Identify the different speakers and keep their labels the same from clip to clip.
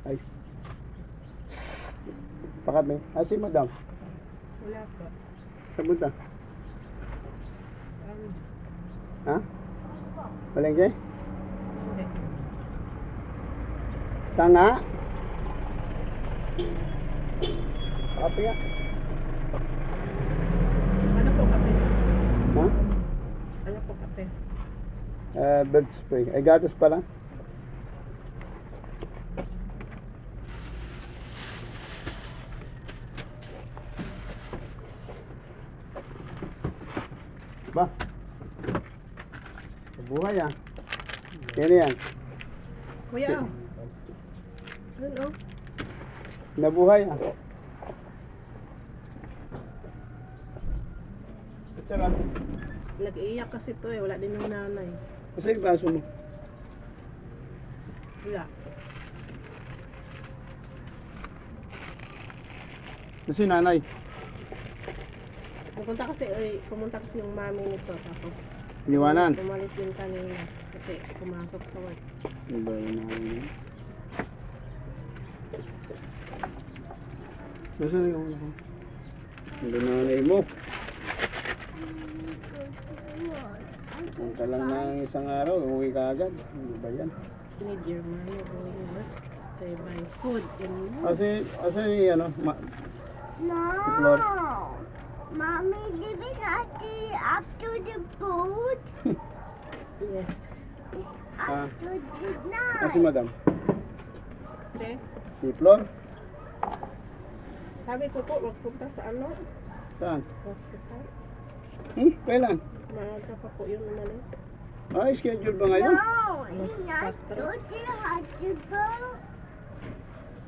Speaker 1: Ay. Pakami. Si madam.
Speaker 2: Wala po.
Speaker 1: Sabunta. Ha? Palengke?
Speaker 2: Hindi.
Speaker 1: Sanga? Kape nga.
Speaker 2: Ano po kape?
Speaker 1: Ha?
Speaker 2: Ano po kape?
Speaker 1: Bird spray. Ay, gatas pala. Ba? Buhay ah. Yan yan.
Speaker 2: Kuya, ano?
Speaker 1: Nabuhay ah. Tsaka,
Speaker 2: Nag-iiyak kasi to eh. Wala din yung nanay.
Speaker 1: kasi yung baso mo.
Speaker 2: Wala.
Speaker 1: Kasi nanay.
Speaker 2: Pumunta kasi yung mami nito. Tapos,
Speaker 1: Iniwanan.
Speaker 2: umalis din kanina. Kasi pumasok sa work.
Speaker 1: Ano ba yung nanay? Nasaan yung ano ko? Ang nanay mo. Ang ka lang ng isang araw, umuwi ka agad. Ano ba yan?
Speaker 2: Need your money going work. They buy food and
Speaker 1: Kasi ano, Flor.
Speaker 3: No. Mommy, living at the up to the boat.
Speaker 2: yes.
Speaker 3: Up to the night.
Speaker 1: Kasi madam.
Speaker 2: Kasi,
Speaker 1: Si Flor?
Speaker 2: sabi ko po, magpunta sa ano?
Speaker 1: Saan?
Speaker 2: Sa hospital.
Speaker 1: Kailan?
Speaker 2: Maaga pa po yung umalis.
Speaker 1: Schedule ba ngayon?
Speaker 3: No,
Speaker 2: Mas
Speaker 3: it's not
Speaker 2: cutter.
Speaker 3: go to the hospital.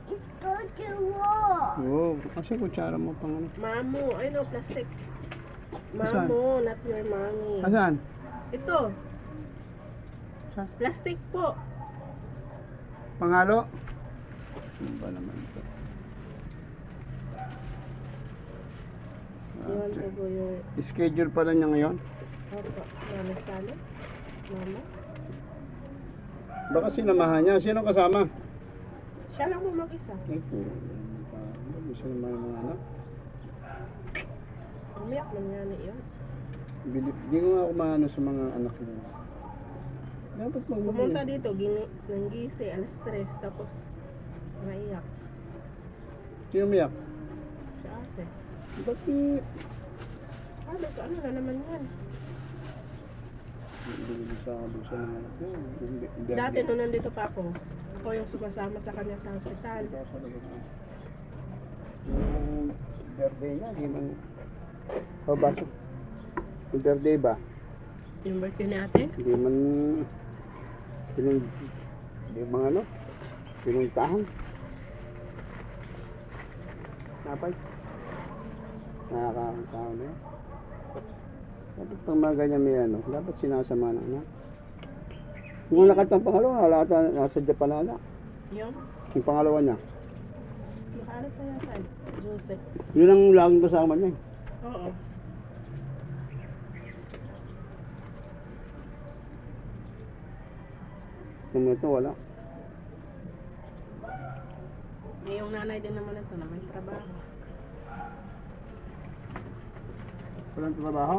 Speaker 3: It's go to war.
Speaker 1: Oo, kasi kutsara mo pang ano.
Speaker 2: Mamo, ay no, plastic.
Speaker 1: Saan?
Speaker 2: Mamo, not your mommy.
Speaker 1: Saan?
Speaker 2: Ito,
Speaker 1: Saan?
Speaker 2: plastic po.
Speaker 1: Pangalo? Ano ba naman ito?
Speaker 2: Iwan ko po yung,
Speaker 1: Schedule pala niya ngayon?
Speaker 2: opo, mama sana. Mama.
Speaker 1: Baka sinamahan niya. Sino kasama?
Speaker 2: Siya lang po mag-isa.
Speaker 1: Gusto naman yung mga anak.
Speaker 2: Umiyak lang yan yun.
Speaker 1: Hindi ko nga kumano sa mga anak niya. Dapat
Speaker 2: Pumunta dito, nanggisi, alas 3, tapos naiyak.
Speaker 1: Sino umiyak?
Speaker 2: Siya ate.
Speaker 1: Bakit?
Speaker 2: Sabi ko, ano na naman yan?
Speaker 1: Hindi sabi sa mga anak niya. Hindi.
Speaker 2: Dati nung nandito pa ako yung sumasama sa kanya sa hospital.
Speaker 1: Yung birthday niya, di man... O baso? Yung birthday ba?
Speaker 2: Yung birthday ni ate?
Speaker 1: Hindi man... Hindi man ano? Pinuntahan. Napay. Nakakakao na yan. Dapat pang mga ganyan may ano, dapat sinasama na anak. Yung nakatang pangalawa, nasa Japan na anak.
Speaker 2: Yung?
Speaker 1: Yung pangalawa niya.
Speaker 2: Nakaalas na yata. Joseph.
Speaker 1: Yun ang laging kasama niya.
Speaker 2: Oo.
Speaker 1: Kung ito, wala.
Speaker 2: Yung nanay din naman ito na may trabaho.
Speaker 1: Walang trabaho.